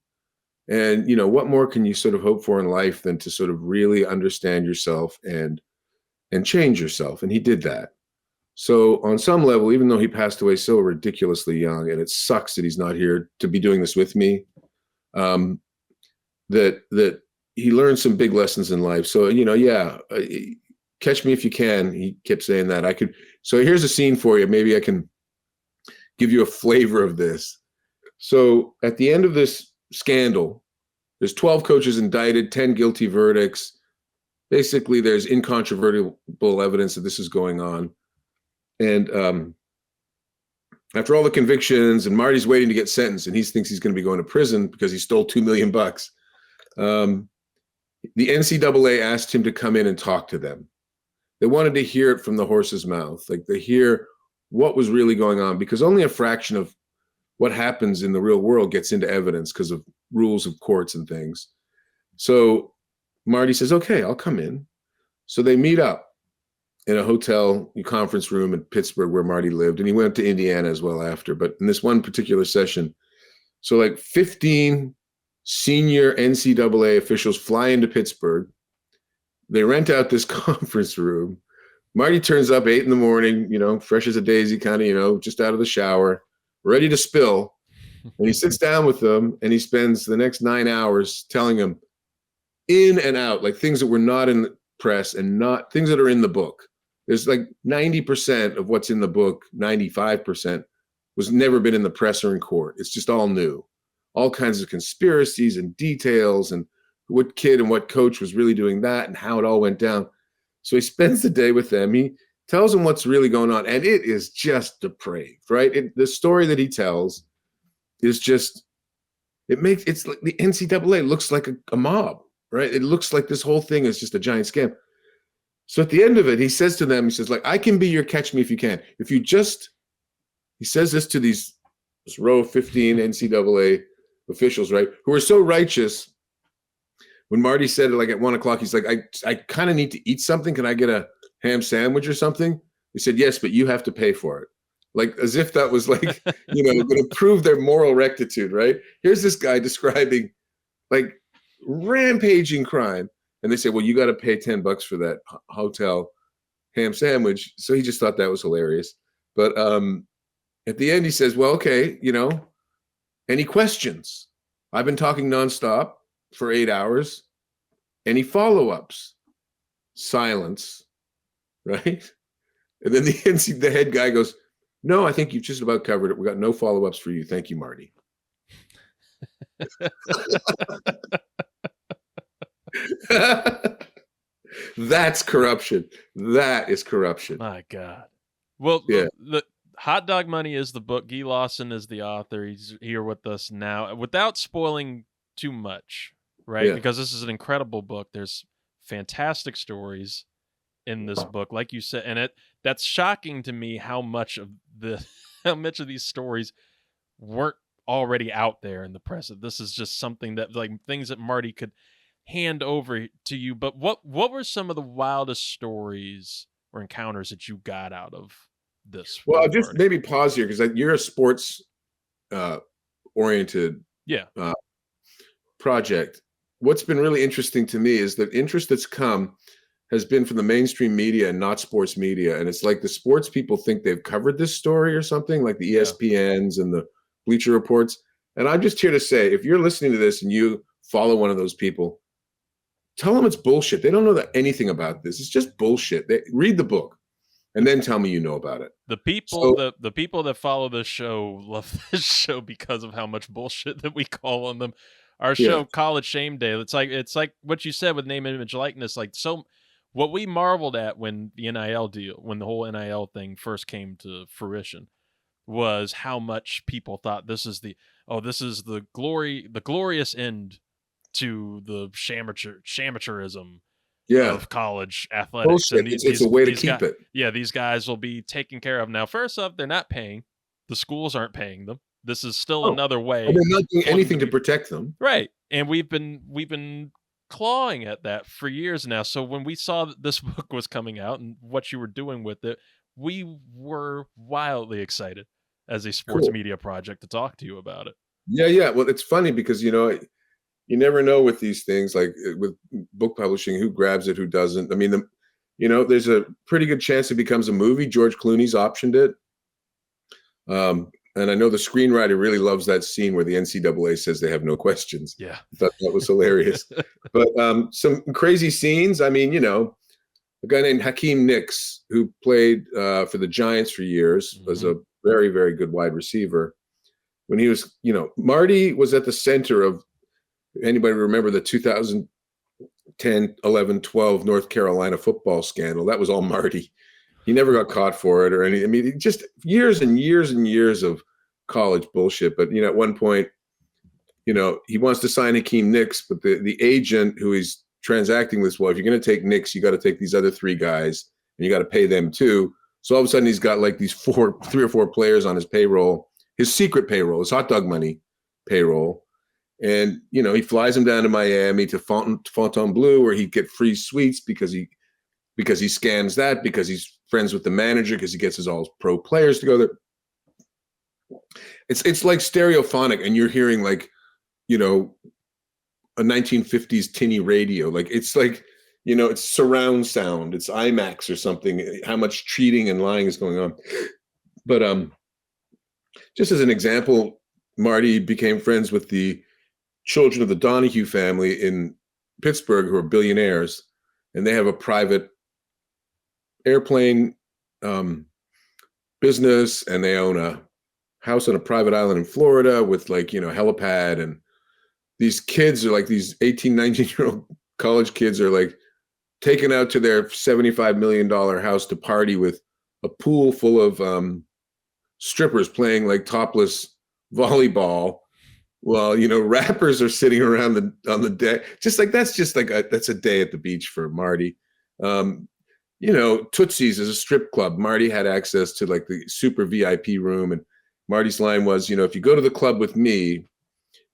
Speaker 2: And, you know, what more can you sort of hope for in life than to sort of really understand yourself and change yourself? And he did that. So on some level, even though he passed away so ridiculously young, and it sucks that he's not here to be doing this with me, that he learned some big lessons in life. So, you know, yeah, catch me if you can. He kept saying that. So here's a scene for you. Maybe I can give you a flavor of this. So at the end of this scandal, there's 12 coaches indicted, 10 guilty verdicts. Basically, there's incontrovertible evidence that this is going on. And after all the convictions, and Marty's waiting to get sentenced, and he thinks he's going to be going to prison because he stole $2 million. The NCAA asked him to come in and talk to them. They wanted to hear it from the horse's mouth, like to hear what was really going on, because only a fraction of what happens in the real world gets into evidence because of rules of courts and things. So Marty says, okay, I'll come in. So they meet up in a hotel conference room in Pittsburgh where Marty lived. And he went to Indiana as well after. But in this one particular session, so like 15 senior NCAA officials fly into Pittsburgh. They rent out this conference room. Marty turns up 8 a.m, fresh as a daisy, kind of, just out of the shower, ready to spill. And he sits down with them and he spends the next 9 hours telling them in and out, like things that were not in the press and not things that are in the book. There's like 90% of what's in the book, 95% was never been in the press or in court. It's just all new. All kinds of conspiracies and details and what kid and what coach was really doing that and how it all went down. So he spends the day with them. He tells them what's really going on. And it is just depraved, right? The story that he tells is just, it's like the NCAA looks like a mob, right? It looks like this whole thing is just a giant scam. So at the end of it, he says to them, he says, like, I can be your catch me if you can. If you just, he says this to this row of 15 NCAA officials, right? Who are so righteous. When Marty said it like at 1 o'clock, he's like, I kind of need to eat something. Can I get a ham sandwich or something? He said, yes, but you have to pay for it. Like as if that was like, going to prove their moral rectitude, right? Here's this guy describing like rampaging crime. And they say, well, you got to pay $10 for that hotel ham sandwich. So he just thought that was hilarious. But at the end, he says, well, okay, any questions? I've been talking nonstop for 8 hours. Any follow-ups? Silence, right? And then the head guy goes, no, I think you've just about covered it. We got no follow-ups for you. Thank you, Marty. That's corruption. That is corruption.
Speaker 1: My God. Well,
Speaker 2: yeah.
Speaker 1: The Hot Dog Money is the book. Guy Lawson is the author. He's here with us now. Without spoiling too much, right?
Speaker 2: Yeah.
Speaker 1: Because this is an incredible book. There's fantastic stories in this book, like you said, and that's shocking to me how much of these stories weren't already out there in the press. This is just something that, like, things that Marty could hand over to you. But what were some of the wildest stories or encounters that you got out of this?
Speaker 2: Well, I'll just maybe pause here because you're a sports oriented project. What's been really interesting to me is that interest that's come has been from the mainstream media and not sports media. And it's like the sports people think they've covered this story or something, like the ESPNs and the Bleacher Reports. And I'm just here to say, if you're listening to this and you follow one of those people, tell them it's bullshit. They don't know anything about this. It's just bullshit. Read the book and then tell me you know about it.
Speaker 1: The people, the people that follow this show love this show because of how much bullshit that we call on them. Our show, College Shame Day. It's like what you said with name, image, likeness. Like, so what we marveled at when the whole NIL thing first came to fruition was how much people thought this is the glorious end to the shamateurism of college athletics.
Speaker 2: And it's a way to keep it.
Speaker 1: Yeah, these guys will be taken care of. Now, first off, they're not paying. The schools aren't paying them. This is still another way.
Speaker 2: And they're not doing anything to protect them.
Speaker 1: Right. And we've been clawing at that for years now. So when we saw that this book was coming out and what you were doing with it, we were wildly excited as a sports media project to talk to you about it.
Speaker 2: Yeah. Well, it's funny because, you never know with these things, like with book publishing, who grabs it, who doesn't. I mean, there's a pretty good chance it becomes a movie. George Clooney's optioned it. And I know the screenwriter really loves that scene where the NCAA says they have no questions.
Speaker 1: Yeah.
Speaker 2: I thought that was hilarious. But some crazy scenes. I mean, a guy named Hakeem Nicks, who played for the Giants for years, was a very, very good wide receiver. When he was, Marty was at the center of, anybody remember the 2010, 11, 12 North Carolina football scandal? That was all Marty. He never got caught for it or anything. I mean, just years and years and years of college bullshit. But, at one point, he wants to sign Hakeem Nicks, but the agent who he's transacting this, well, if you're going to take Nicks, you got to take these other 3 guys and you got to pay them too. So all of a sudden he's got like these 3 or 4 players on his payroll, his secret payroll, his hot dog money payroll. And, he flies them down to Miami to Fontainebleau where he'd get free suites because he scams that, because he's friends with the manager, because he gets his all pro players to go there. It's like stereophonic, and you're hearing like, a 1950s tinny radio. Like, it's like, it's surround sound, it's IMAX or something, how much cheating and lying is going on. But just as an example, Marty became friends with the children of the Donahue family in Pittsburgh, who are billionaires, and they have a private airplane business, and they own a house on a private island in Florida with helipad. And these kids are like, these 18, 19-year-old college kids are like taken out to their $75 million house to party with a pool full of strippers playing like topless volleyball, while rappers are sitting around on the deck. Just like, that's a day at the beach for Marty. Tootsie's is a strip club. Marty had access to like the super VIP room, and Marty's line was, if you go to the club with me,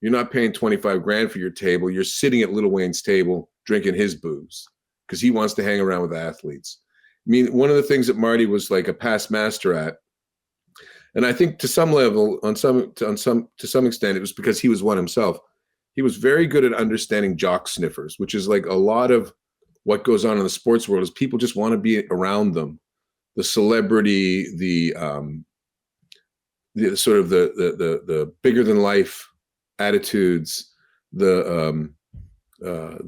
Speaker 2: you're not paying 25 grand for your table. You're sitting at Lil Wayne's table drinking his booze because he wants to hang around with athletes. I mean, one of the things that Marty was like a past master at, and I think to some level, to some extent, it was because he was one himself. He was very good at understanding jock sniffers, which is like a lot of what goes on in the sports world is people just want to be around them. The celebrity, the sort of the bigger than life attitudes, the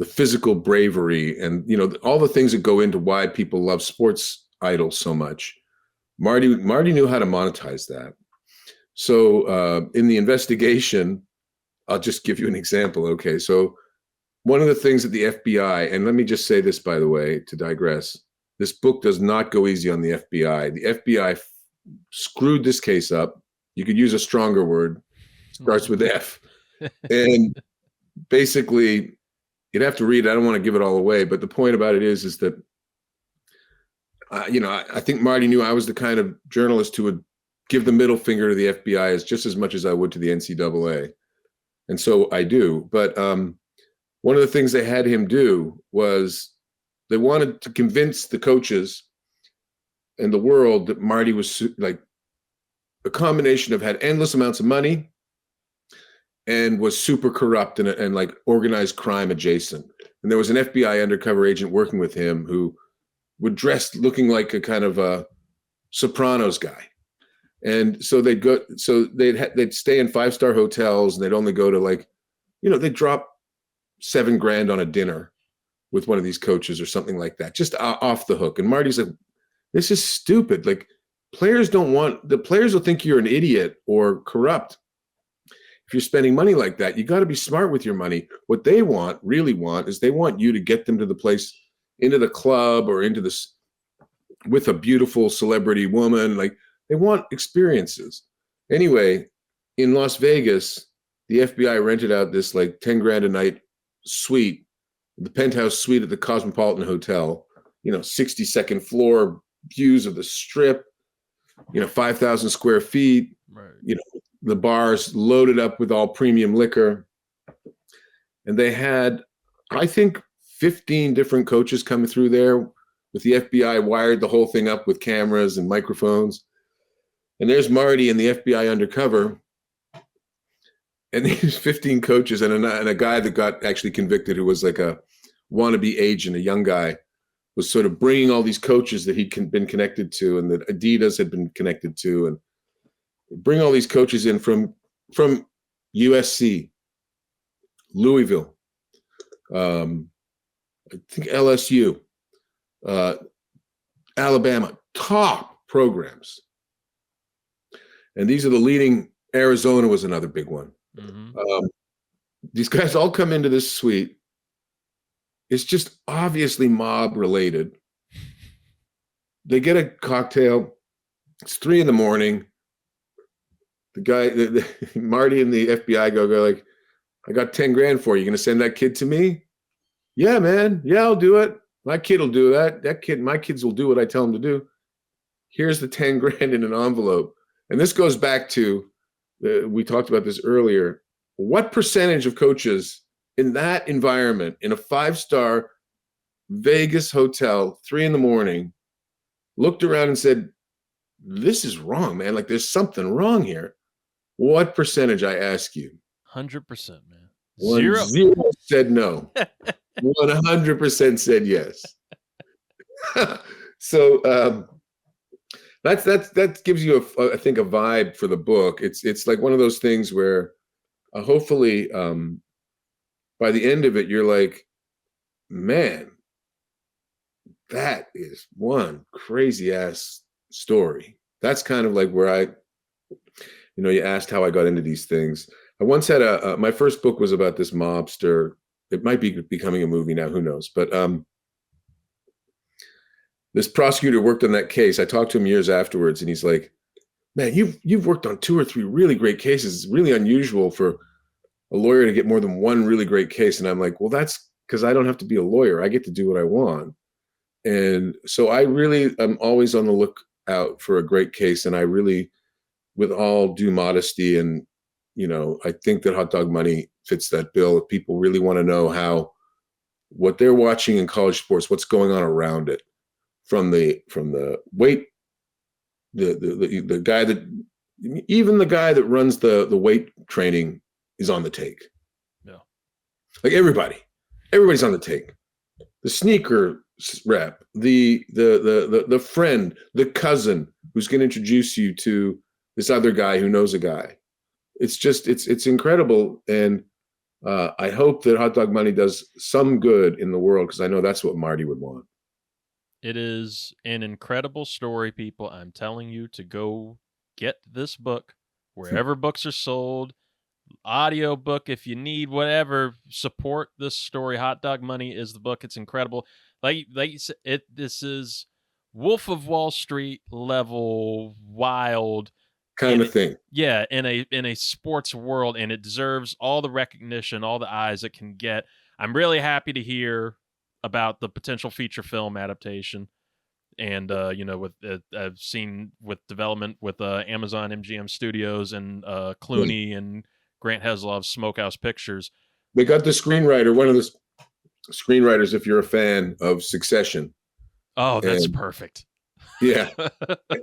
Speaker 2: physical bravery, and all the things that go into why people love sports idols so much. Marty knew how to monetize that. So in the investigation, I'll just give you an example. Okay, so one of the things that the FBI, and let me just say this, by the way, to digress, this book does not go easy on the FBI. The FBI screwed this case up. You could use a stronger word. Starts with F. And basically, you'd have to read it. I don't want to give it all away, but the point about it is that, I think Marty knew I was the kind of journalist who would give the middle finger to the FBI just as much as I would to the NCAA. And so I do. But one of the things they had him do was they wanted to convince the coaches and the world that Marty was like a combination of had endless amounts of money and was super corrupt and like organized crime adjacent. And there was an FBI undercover agent working with him who would dress looking like a kind of a Sopranos guy. And so they'd stay in 5-star hotels, and they'd only go to like, they'd drop $7 grand on a dinner with one of these coaches or something like that, just off the hook. And Marty's like, this is stupid. Like, the players will think you're an idiot or corrupt if you're spending money like that. You got to be smart with your money. What they really want is they want you to get them to the place, into the club or into this with a beautiful celebrity woman. Like, they want experiences. Anyway, in Las Vegas, the FBI rented out this like 10 grand a night suite, the penthouse suite at the Cosmopolitan Hotel, 62nd floor, views of the Strip, 5,000 square feet,
Speaker 1: right.
Speaker 2: The bars loaded up with all premium liquor. And they had, I think, 15 different coaches coming through there, with the FBI wired the whole thing up with cameras and microphones. And there's Marty and the FBI undercover, and these 15 coaches and a guy that got actually convicted, who was like a wannabe agent, a young guy, was sort of bringing all these coaches that he'd been connected to and that Adidas had been connected to, and bring all these coaches in from USC, Louisville, I think LSU, Alabama, top programs. And these are the leading. Arizona was another big one. Mm-hmm. These guys all come into this suite. It's just obviously mob related. They get a cocktail. It's 3 a.m. The guy, Marty and the FBI go like, I got 10 grand for you. You gonna send that kid to me? Yeah, man. Yeah, I'll do it. My kid will do that. My kids will do what I tell them to do. Here's the 10 grand in an envelope. And this goes back to, we talked about this earlier. What percentage of coaches in that environment, in a 5-star Vegas hotel, 3 a.m, looked around and said, this is wrong, man. Like, there's something wrong here. What percentage, I ask you?
Speaker 1: 100%, man. Zero.
Speaker 2: 10 said no. 100% said yes. So that gives you I think a vibe for the book. It's like one of those things where hopefully by the end of it you're like, man, that is one crazy ass story. That's kind of like where you asked how I got into these things. I once had my first book was about this mobster. It might be becoming a movie now, who knows? But this prosecutor worked on that case. I talked to him years afterwards, and he's like, man, you've worked on 2 or 3 really great cases. It's really unusual for a lawyer to get more than one really great case. And I'm like, well, that's because I don't have to be a lawyer. I get to do what I want. And so I really am always on the lookout for a great case. And I really, with all due modesty, and I think that Hot Dog Money fits that bill. If people really want to know what they're watching in college sports, what's going on around it, from the weight, the guy that, even the guy that runs the weight training is on the take.
Speaker 1: Yeah.
Speaker 2: Like everybody's on the take. The sneaker rep, the friend, the cousin who's going to introduce you to this other guy who knows a guy. It's incredible. And I hope that Hot Dog Money does some good in the world, because I know that's what Marty would want.
Speaker 1: It is an incredible story, people. I'm telling you to go get this book wherever books are sold. Audio book, if you need whatever, support this story. Hot Dog Money is the book. It's incredible. Like you said, this is Wolf of Wall Street level wild
Speaker 2: kind of thing.
Speaker 1: Yeah, in a sports world, and it deserves all the recognition, all the eyes it can get. I'm really happy to hear about the potential feature film adaptation. And with I've seen with development with Amazon MGM Studios and Clooney and Grant Heslov's Smokehouse Pictures.
Speaker 2: They got the screenwriter, one of the screenwriters, if you're a fan of Succession.
Speaker 1: Oh, that's perfect.
Speaker 2: Yeah.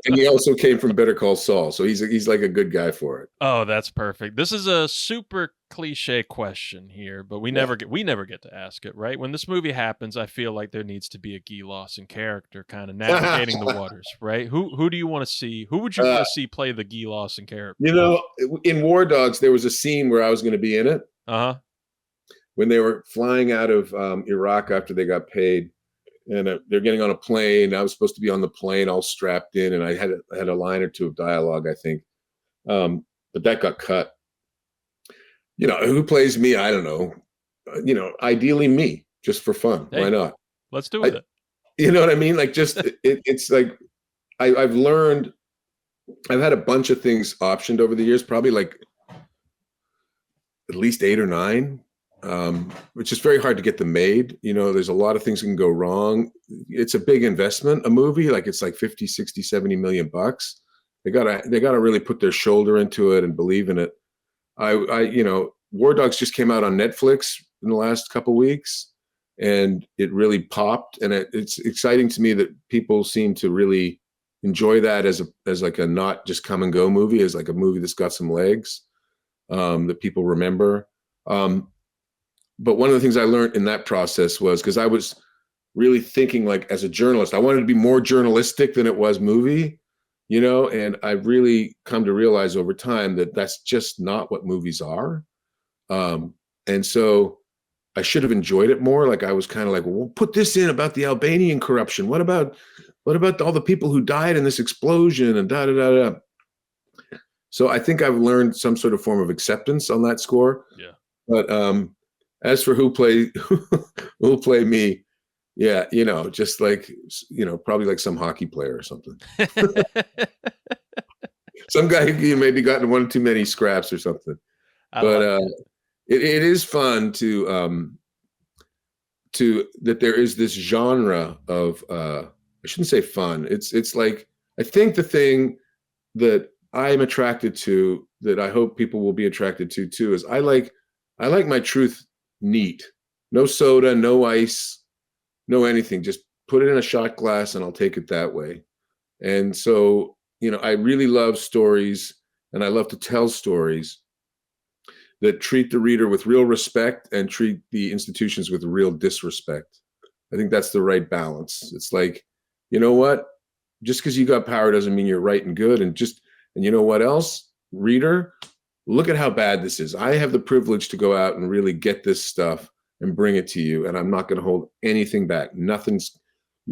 Speaker 2: And he also came from Better Call Saul, so he's like a good guy for it.
Speaker 1: Oh, that's perfect. This is a super cliche question here, but we never get to ask it, right? When this movie happens, I feel like there needs to be a Guy Lawson character kind of navigating the waters, right? Who do you want to see? Who would you want to see play the Guy Lawson character?
Speaker 2: In War Dogs, there was a scene where I was going to be in it.
Speaker 1: Uh-huh.
Speaker 2: When they were flying out of Iraq after they got paid, and they're getting on a plane. I was supposed to be on the plane all strapped in, and I had a line or two of dialogue, I think. But that got cut. Who plays me? I don't know. Ideally me, just for fun.
Speaker 1: Hey,
Speaker 2: why not?
Speaker 1: Let's do it.
Speaker 2: You know what I mean? Like, just it's like I've learned. I've had a bunch of things optioned over the years, probably like at least 8 or 9. Which is very hard to get them made. There's a lot of things that can go wrong. It's a big investment, a movie, like it's like 50, 60, 70 million bucks. They gotta really put their shoulder into it and believe in it. War Dogs just came out on Netflix in the last couple of weeks, and it really popped. And it's exciting to me that people seem to really enjoy that as like a not just come and go movie, as like a movie that's got some legs, that people remember. But one of the things I learned in that process was, because I was really thinking, like, as a journalist, I wanted to be more journalistic than it was movie, and I've really come to realize over time that that's just not what movies are. And so I should have enjoyed it more. Like, I was kind of like, well, put this in about the Albanian corruption. What about all the people who died in this explosion and da da da da. So I think I've learned some sort of form of acceptance on that score.
Speaker 1: Yeah.
Speaker 2: But as for who'll play me, yeah, just like, probably like some hockey player or something. Some guy who maybe gotten one too many scraps or something. But it is fun to that there is this genre of I shouldn't say fun. It's like, I think the thing that I'm attracted to, that I hope people will be attracted to too, is I like my truth neat. No soda, no ice, no anything. Just put it in a shot glass and I'll take it that way. And so, I really love stories, and I love to tell stories that treat the reader with real respect and treat the institutions with real disrespect. I think that's the right balance. It's like, you know what? Just because you got power doesn't mean you're right and good. And you know what else? Reader, look at how bad this is. I have the privilege to go out and really get this stuff and bring it to you. And I'm not going to hold anything back.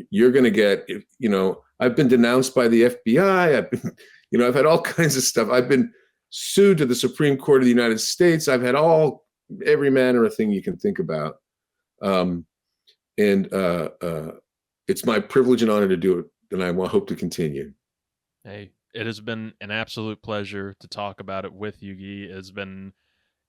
Speaker 2: You're going to get, you know, I've been denounced by the FBI. I've had all kinds of stuff. I've been sued to the Supreme Court of the United States. I've had every manner of thing you can think about. It's my privilege and honor to do it. And I hope to continue.
Speaker 1: Hey, it has been an absolute pleasure to talk about it with you, Guy. It has been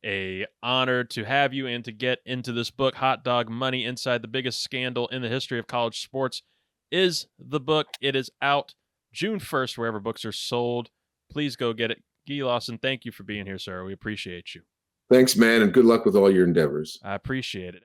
Speaker 1: an honor to have you and to get into this book, Hot Dog Money, Inside the Biggest Scandal in the History of College Sports is the book. It is out June 1st, wherever books are sold. Please go get it. Guy Lawson, thank you for being here, sir. We appreciate you.
Speaker 2: Thanks, man, and good luck with all your endeavors.
Speaker 1: I appreciate it.